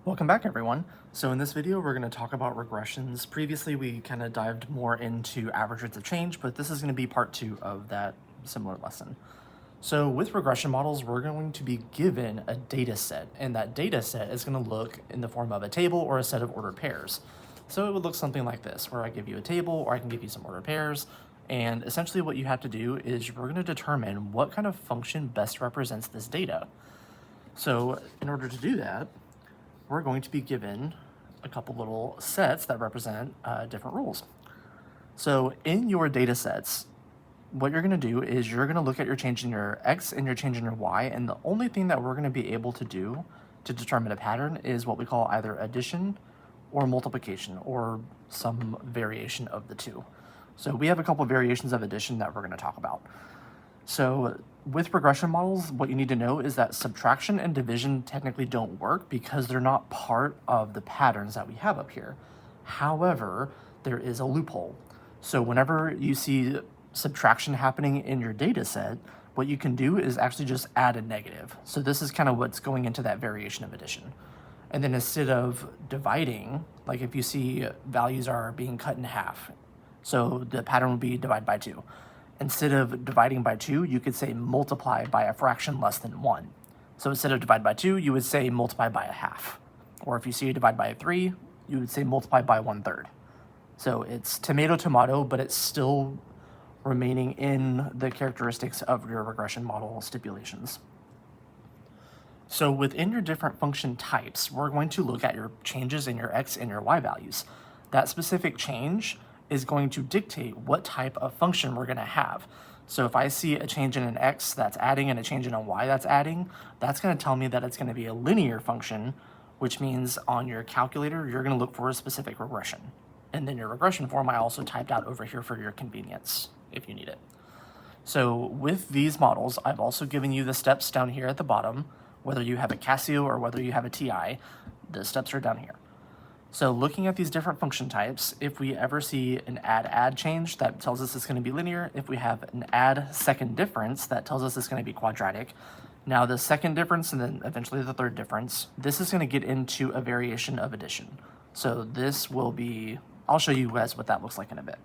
Welcome back, everyone. So in this video, we're going to talk about regressions. Previously, we kind of dived more into average rates of change, but this is going to be part 2 of that similar lesson. So with regression models, we're going to be given a data set, and that data set is going to look in the form of a table or a set of ordered pairs. So it would look something like this, where I give you a table or I can give you some ordered pairs, and essentially what you have to do is we're going to determine what kind of function best represents this data. So in order to do that, we're going to be given a couple little sets that represent different rules. So in your data sets, what you're going to do is you're going to look at your change in your x and your change in your y, and the only thing that we're going to be able to do to determine a pattern is what we call either addition or multiplication, or some variation of the two. So we have a couple variations of addition that we're going to talk about. So with regression models, what you need to know is that subtraction and division technically don't work because they're not part of the patterns that we have up here. However, there is a loophole. So whenever you see subtraction happening in your data set, what you can do is actually just add a negative. So this is kind of what's going into that variation of addition. And then instead of dividing, like if you see values are being cut in half, so the pattern would be divide by 2. Instead of dividing by 2, you could say multiply by a fraction less than 1. So instead of divide by 2, you would say multiply by a half. Or if you see divide by 3, you would say multiply by 1/3. So it's tomato, tomato, but it's still remaining in the characteristics of your regression model stipulations. So within your different function types, we're going to look at your changes in your x and your y values. That specific change is going to dictate what type of function we're going to have. So if I see a change in an x that's adding and a change in a y that's adding, that's going to tell me that it's going to be a linear function, which means on your calculator, you're going to look for a specific regression. And then your regression form I also typed out over here for your convenience if you need it. So with these models, I've also given you the steps down here at the bottom. Whether you have a Casio or whether you have a TI, the steps are down here. So looking at these different function types, if we ever see an add change, that tells us it's going to be linear. If we have an add second difference, that tells us it's going to be quadratic. Now the second difference and then eventually the third difference, this is going to get into a variation of addition. So this will be, I'll show you guys what that looks like in a bit.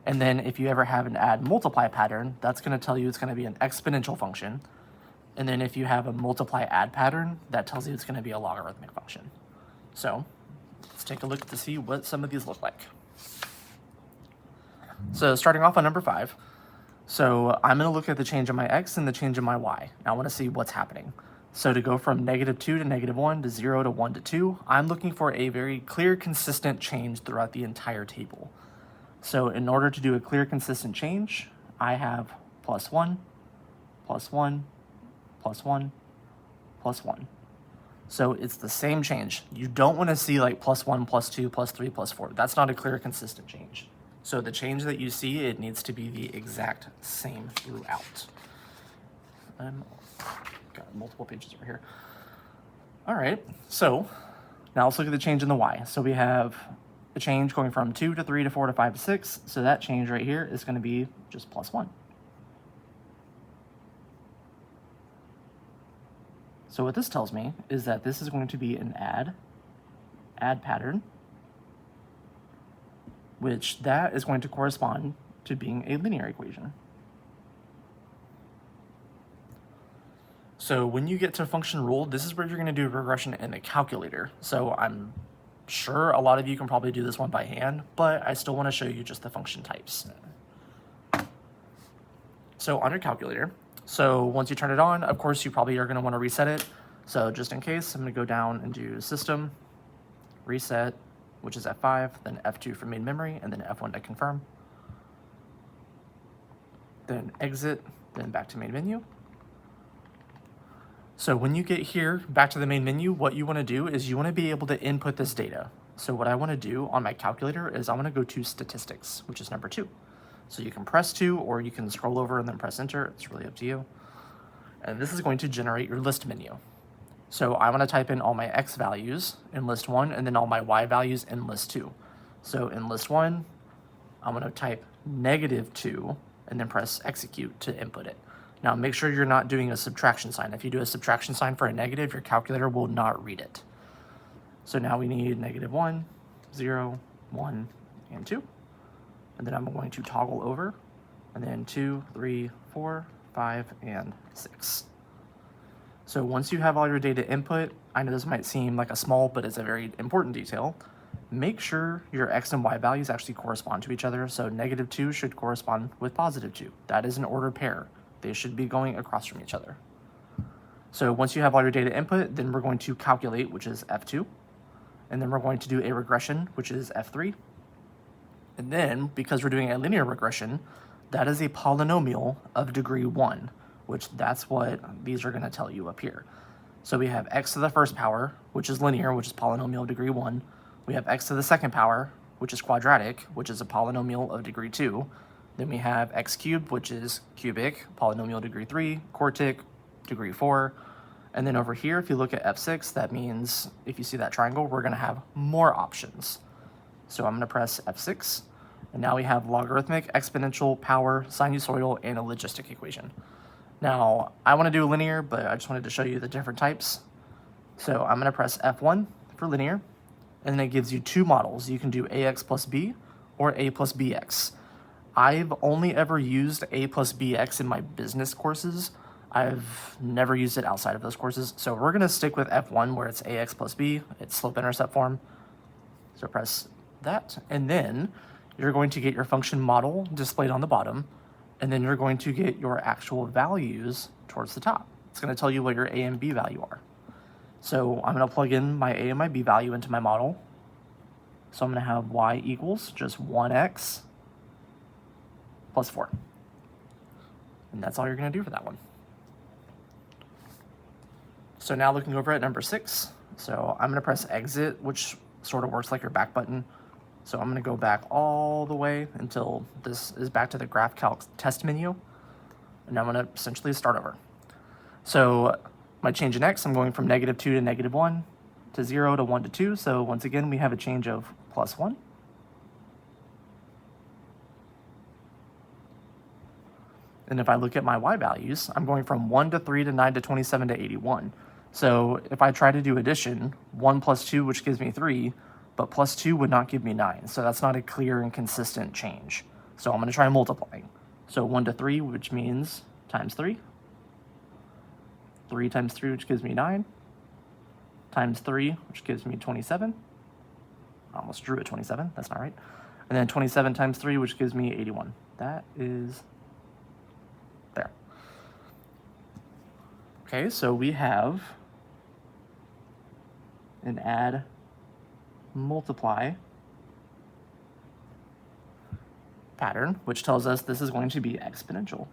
And then if you ever have an add multiply pattern, that's going to tell you it's going to be an exponential function. And then if you have a multiply add pattern, that tells you it's going to be a logarithmic function. So let's take a look to see what some of these look like. So starting off on number 5. So I'm going to look at the change in my x and the change in my y. I want to see what's happening. So to go from -2 to -1 to 0 to 1 to 2, I'm looking for a very clear, consistent change throughout the entire table. So in order to do a clear, consistent change, I have +1, +1, +1, +1. So it's the same change. You don't want to see like +1, +2, +3, +4. That's not a clear, consistent change. So the change that you see, it needs to be the exact same throughout. Got multiple pages over here. All right, so now let's look at the change in the y. So we have a change going from 2 to 3 to 4 to 5 to 6. So that change right here is going to be just +1. So what this tells me is that this is going to be an add pattern, which that is going to correspond to being a linear equation. So when you get to function rule, this is where you're going to do regression in the calculator. So I'm sure a lot of you can probably do this one by hand, but I still want to show you just the function types. So on your calculator, so once you turn it on, of course, you probably are going to want to reset it. So just in case, I'm going to go down and do System, Reset, which is F5, then F2 for main memory, and then F1 to confirm. Then Exit, then back to main menu. So when you get here, back to the main menu, what you want to do is you want to be able to input this data. So what I want to do on my calculator is I want to go to Statistics, which is number 2. So you can press 2, or you can scroll over and then press Enter. It's really up to you. And this is going to generate your list menu. So I want to type in all my x values in list 1 and then all my y values in list 2. So in list 1, I'm going to type -2 and then press execute to input it. Now make sure you're not doing a subtraction sign. If you do a subtraction sign for a negative, your calculator will not read it. So now we need -1, 0, 1, and 2. And then I'm going to toggle over, and then 2, 3, 4, 5, and 6. So once you have all your data input, I know this might seem like a small, but it's a very important detail. Make sure your x and y values actually correspond to each other. So -2 should correspond with +2. That is an ordered pair. They should be going across from each other. So once you have all your data input, then we're going to calculate, which is F2. And then we're going to do a regression, which is F3. And then, because we're doing a linear regression, that is a polynomial of degree 1, which that's what these are going to tell you up here. So we have x to the first power, which is linear, which is polynomial of degree 1. We have x to the second power, which is quadratic, which is a polynomial of degree 2. Then we have x cubed, which is cubic, polynomial of degree 3, quartic, degree 4. And then over here, if you look at F6, that means if you see that triangle, we're going to have more options. So I'm going to press F6, and now we have logarithmic, exponential, power, sinusoidal, and a logistic equation. Now, I want to do linear, but I just wanted to show you the different types. So I'm going to press F1 for linear, and then it gives you two models. You can do AX plus B or A plus BX. I've only ever used A plus BX in my business courses. I've never used it outside of those courses. So we're going to stick with F1 where it's AX plus B. It's slope-intercept form. So press that. And then you're going to get your function model displayed on the bottom. And then you're going to get your actual values towards the top. It's going to tell you what your A and B value are. So I'm going to plug in my A and my B value into my model. So I'm going to have y equals just 1x plus 4. And that's all you're going to do for that one. So now looking over at number 6, so I'm going to press exit, which sort of works like your back button. So I'm going to go back all the way until this is back to the graph calc test menu. And I'm going to essentially start over. So my change in x, I'm going from -2 to -1 to 0 to 1 to 2. So once again, we have a change of +1. And if I look at my y values, I'm going from 1 to 3 to 9 to 27 to 81. So if I try to do addition, 1 plus 2, which gives me 3, but plus 2 would not give me 9. So that's not a clear and consistent change. So I'm going to try multiplying. So 1 to 3, which means times 3. 3 times 3, which gives me 9. Times 3, which gives me 27. I almost drew a 27. That's not right. And then 27 times 3, which gives me 81. That is there. Okay, so we have an add, multiply pattern, which tells us this is going to be exponential.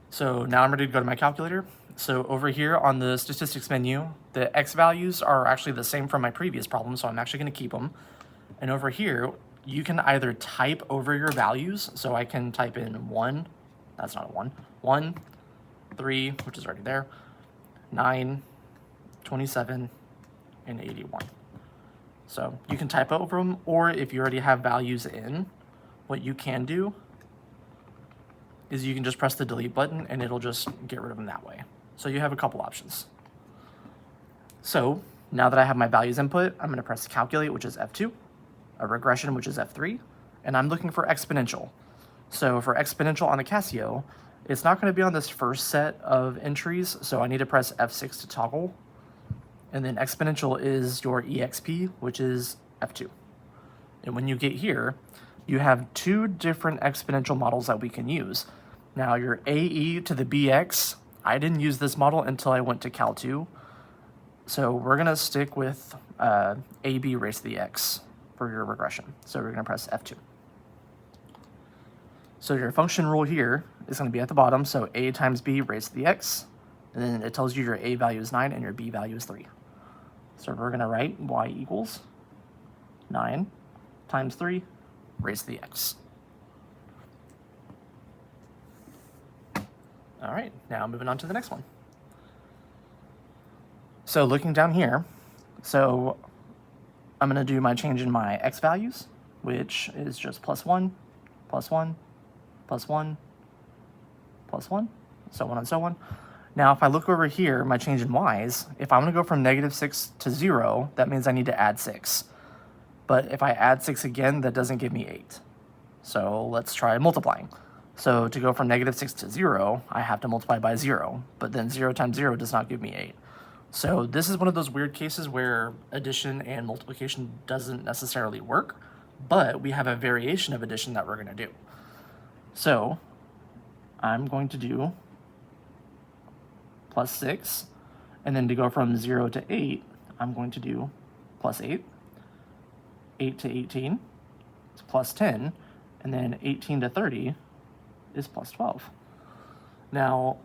So now I'm ready to go to my calculator. So over here on the statistics menu, the x values are actually the same from my previous problem, so I'm actually going to keep them. And over here, you can either type over your values. So I can type in 1, that's not a 1, 1, 3, which is already there, 9, 27, and 81. So you can type over them, or if you already have values in, what you can do is you can just press the delete button and it'll just get rid of them that way. So you have a couple options. So now that I have my values input, I'm going to press calculate, which is F2, a regression, which is F3, and I'm looking for exponential. So for exponential on the Casio, it's not going to be on this first set of entries, so I need to press F6 to toggle. And then exponential is your EXP, which is F2. And when you get here, you have two different exponential models that we can use. Now your AE to the BX, I didn't use this model until I went to Cal 2. So we're going to stick with AB raised to the X for your regression. So we're going to press F2. So your function rule here is going to be at the bottom. So A times B raised to the X. And then it tells you your A value is 9 and your B value is 3. So we're going to write y equals 9 times 3 raised to the X. All right, now moving on to the next one. So looking down here, so I'm going to do my change in my x values, which is just +1, +1, +1, +1. so on and so on. Now, if I look over here, my change in y's, if I'm going to go from -6 to 0, that means I need to add 6. But if I add 6 again, that doesn't give me 8. So let's try multiplying. So to go from -6 to 0, I have to multiply by 0, but then 0 times 0 does not give me 8. So this is one of those weird cases where addition and multiplication doesn't necessarily work, but we have a variation of addition that we're going to do. So I'm going to do +6, and then to go from 0 to 8, I'm going to do +8, 8 to 18 is +10, and then 18 to 30 is +12. Now,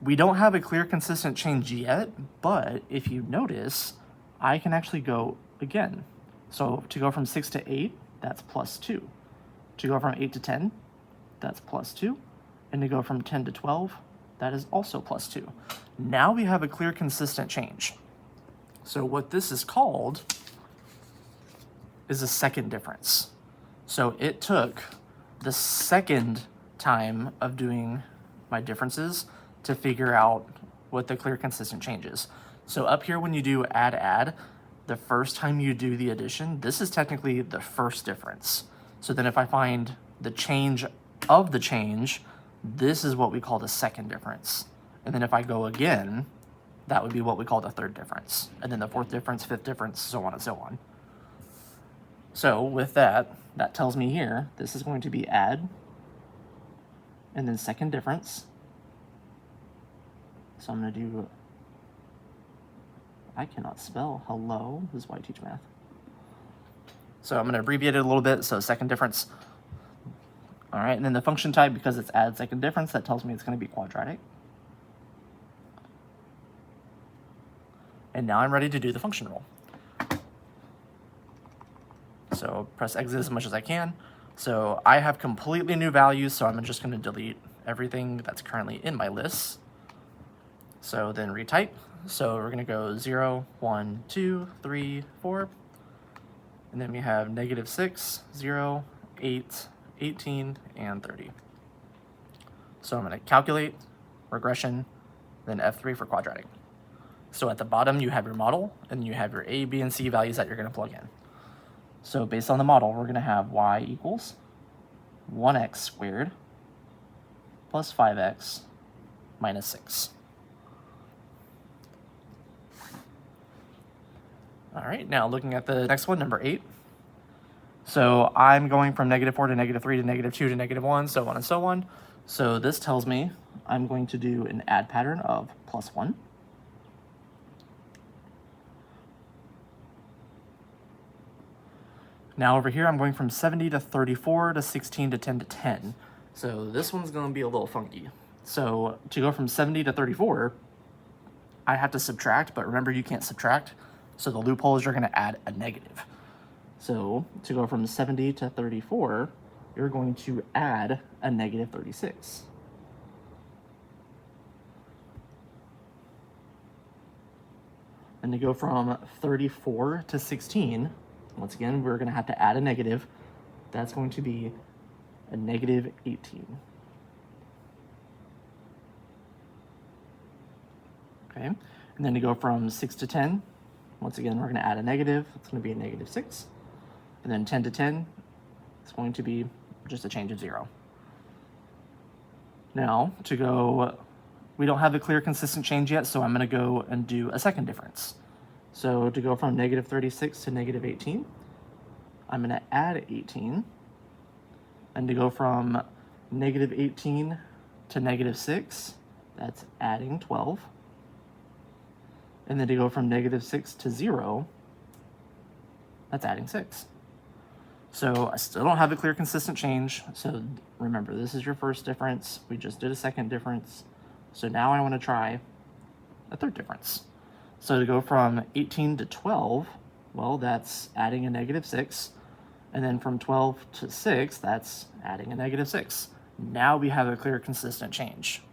we don't have a clear consistent change yet, but if you notice, I can actually go again. So to go from 6 to 8, that's +2. To go from 8 to 10, that's +2. And to go from 10 to 12, that is also +2. Now we have a clear consistent change. So what this is called is a second difference. So it took the second time of doing my differences to figure out what the clear consistent change is. So up here when you do add, the first time you do the addition, this is technically the first difference. So then if I find the change of the change, this is what we call the second difference. And then if I go again, that would be what we call the third difference. And then the fourth difference, fifth difference, so on and so on. So with that, that tells me here, this is going to be add, and then second difference. So I'm going to do, I cannot spell, hello, this is why I teach math. So I'm going to abbreviate it a little bit, so second difference. All right, and then the function type, because it's add second difference, that tells me it's going to be quadratic. And now I'm ready to do the function rule. So press exit as much as I can. So I have completely new values, so I'm just going to delete everything that's currently in my list. So then retype. So we're going to go 0, 1, 2, 3, 4. And then we have -6, 0, 8, 18, and 30. So I'm going to calculate, regression, then F3 for quadratic. So at the bottom, you have your model, and you have your A, B, and C values that you're going to plug in. So based on the model, we're going to have y equals 1x squared plus 5x minus 6. All right, now looking at the next one, number 8. So I'm going from -4 to -3 to -2 to -1, so on and so on. So this tells me I'm going to do an add pattern of +1. Now over here, I'm going from 70 to 34 to 16 to 10 to 10. So this one's going to be a little funky. So to go from 70 to 34, I have to subtract, but remember you can't subtract. So the loophole is you're going to add a negative. So to go from 70 to 34, you're going to add a -36. And to go from 34 to 16, once again, we're going to have to add a negative. That's going to be a -18. Okay, and then to go from 6 to 10, once again, we're going to add a negative. It's going to be a -6. And then 10 to 10, it's going to be just a change of 0. Now, to go, we don't have a clear consistent change yet, so I'm going to go and do a second difference. So to go from -36 to -18, I'm going to add 18. And to go from -18 to -6, that's adding 12. And then to go from -6 to 0, that's adding 6. So I still don't have a clear consistent change. So remember, this is your first difference. We just did a second difference. So now I want to try a third difference. So to go from 18 to 12, well, that's adding a -6. And then from 12 to 6, that's adding a -6. Now we have a clear consistent change.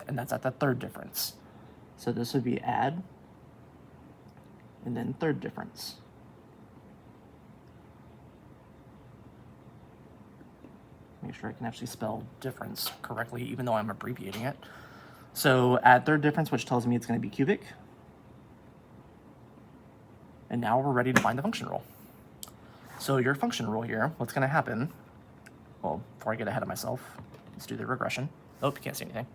And that's at the third difference. So this would be add, and then third difference. Make sure I can actually spell difference correctly, even though I'm abbreviating it. So add third difference, which tells me it's going to be cubic. And now we're ready to find the function rule. So your function rule here, what's going to happen, well, before I get ahead of myself, let's do the regression. Oh, you can't see anything.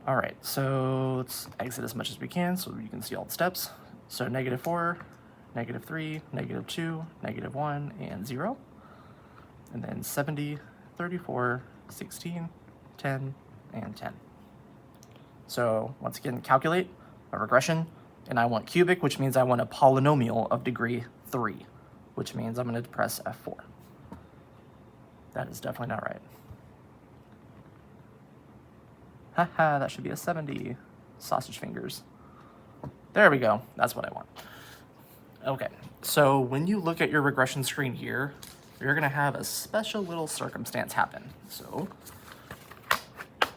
All right, so let's exit as much as we can so you can see all the steps. So -4, -3, -2, -1, and 0. And then 70, 34, 16, 10, and 10. So once again, calculate a regression, and I want cubic, which means I want a polynomial of degree 3, which means I'm going to press F4. That is definitely not right. Haha, that should be a 70. Sausage fingers. There we go. That's what I want. Okay, so when you look at your regression screen here, you're going to have a special little circumstance happen. So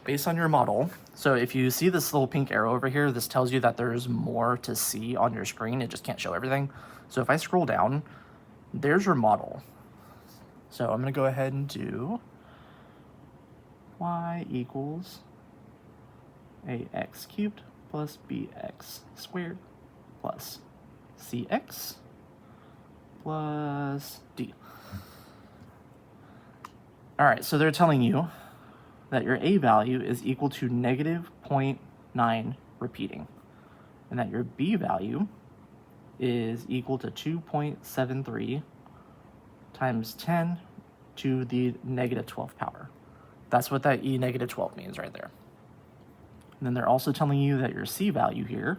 based on your model, so if you see this little pink arrow over here, this tells you that there's more to see on your screen. It just can't show everything. So if I scroll down, there's your model. So I'm going to go ahead and do y equals ax cubed plus bx squared plus cx plus d. All right, so they're telling you that your a value is equal to -0.9 repeating, and that your b value is equal to 2.73 times 10 to the -12 power. That's what that e -12 means right there. And then they're also telling you that your c value here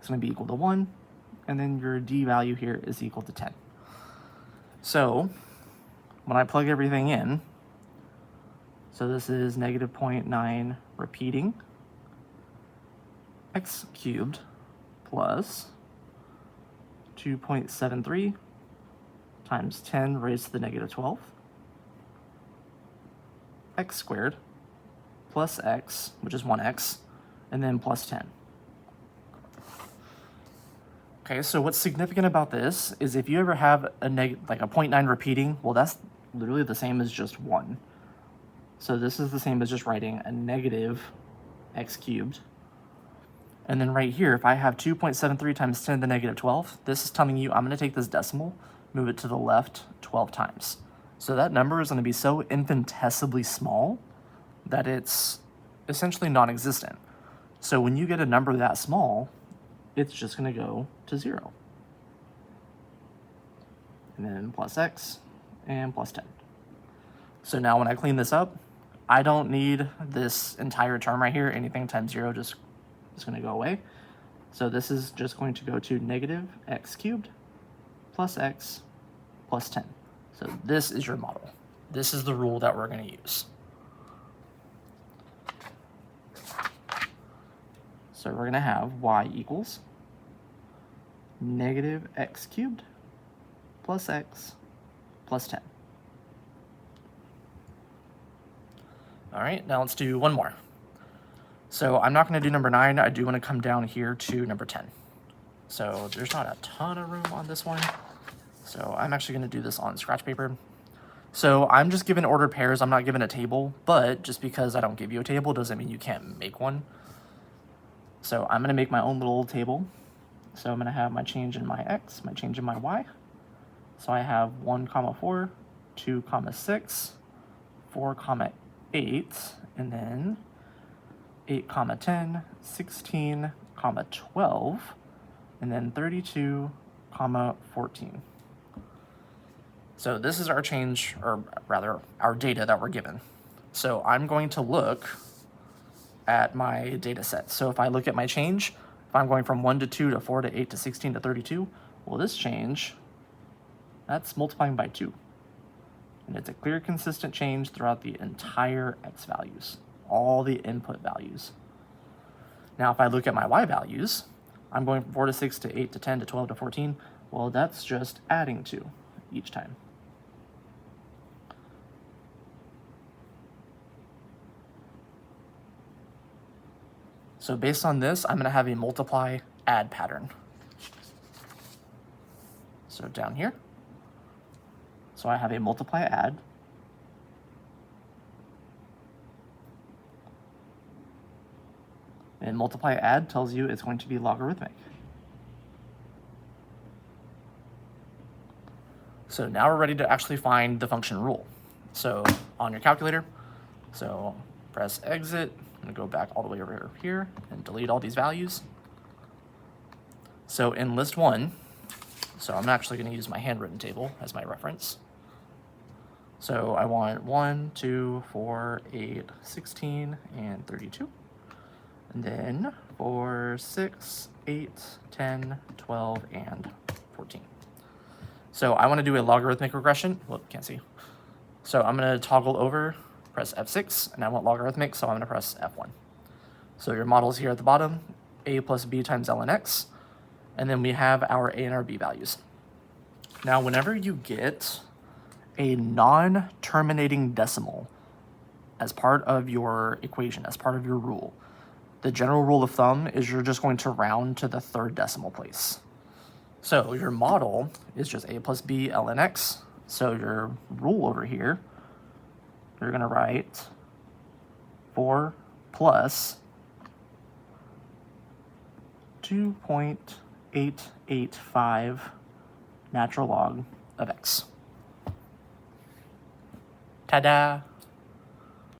is going to be equal to 1, and then your d value here is equal to 10. So when I plug everything in, so this is -0.9 repeating x cubed plus 2.73 times 10 raised to the -12 x squared plus x, which is 1x, and then plus 10. Okay, so what's significant about this is if you ever have a like a 0.9 repeating, well, that's literally the same as just 1. So this is the same as just writing a negative x cubed. And then right here, if I have 2.73 times 10 to the -12, this is telling you I'm going to take this decimal, move it to the left 12 times. So that number is going to be so infinitesimally small that it's essentially non-existent. So when you get a number that small, it's just going to go to 0. And then plus x and plus 10. So now when I clean this up, I don't need this entire term right here. Anything times 0 just is going to go away. So this is just going to go to -x cubed plus x plus 10. So this is your model. This is the rule that we're going to use. So we're going to have y equals -x cubed plus x plus 10. All right, now let's do one more. So I'm not going to do number 9. I do want to come down here to number 10. So there's not a ton of room on this one. So I'm actually going to do this on scratch paper. So I'm just given ordered pairs. I'm not given a table, but just because I don't give you a table doesn't mean you can't make one. So I'm going to make my own little table. So I'm going to have my change in my x, my change in my y. So I have 1, 4, 2, 6, 4, 8, and then 8, 10, 16, 12, and then 32, 14. So this is our change, or rather our data that we're given. So I'm going to look at my data set. So if I look at my change, if I'm going from 1 to 2 to 4 to 8 to 16 to 32, well, this change, that's multiplying by 2. And it's a clear, consistent change throughout the entire x values, all the input values. Now, if I look at my y values, I'm going from 4 to 6 to 8 to 10 to 12 to 14. Well, that's just adding 2 each time. So based on this, I'm going to have a multiply add pattern. So down here. So I have a multiply add. And multiply add tells you it's going to be logarithmic. So now we're ready to actually find the function rule. So on your calculator, so press exit, I'm gonna go back all the way over here and delete all these values. So in list 1, so I'm actually gonna use my handwritten table as my reference. So I want 1, 2, 4, 8, 16, and 32. And then 4, 6, 8, 10, 12, and 14. So I want to do a logarithmic regression. Well, can't see. So I'm going to toggle over, press F6, and I want logarithmic, so I'm going to press F1. So your model's here at the bottom, a plus b times ln x, and then we have our a and our b values. Now, whenever you get a non-terminating decimal as part of your equation, as part of your rule, the general rule of thumb is you're just going to round to the third decimal place. So your model is just a plus b ln x. So your rule over here, you're going to write 4 plus 2.885 natural log of x. Ta-da!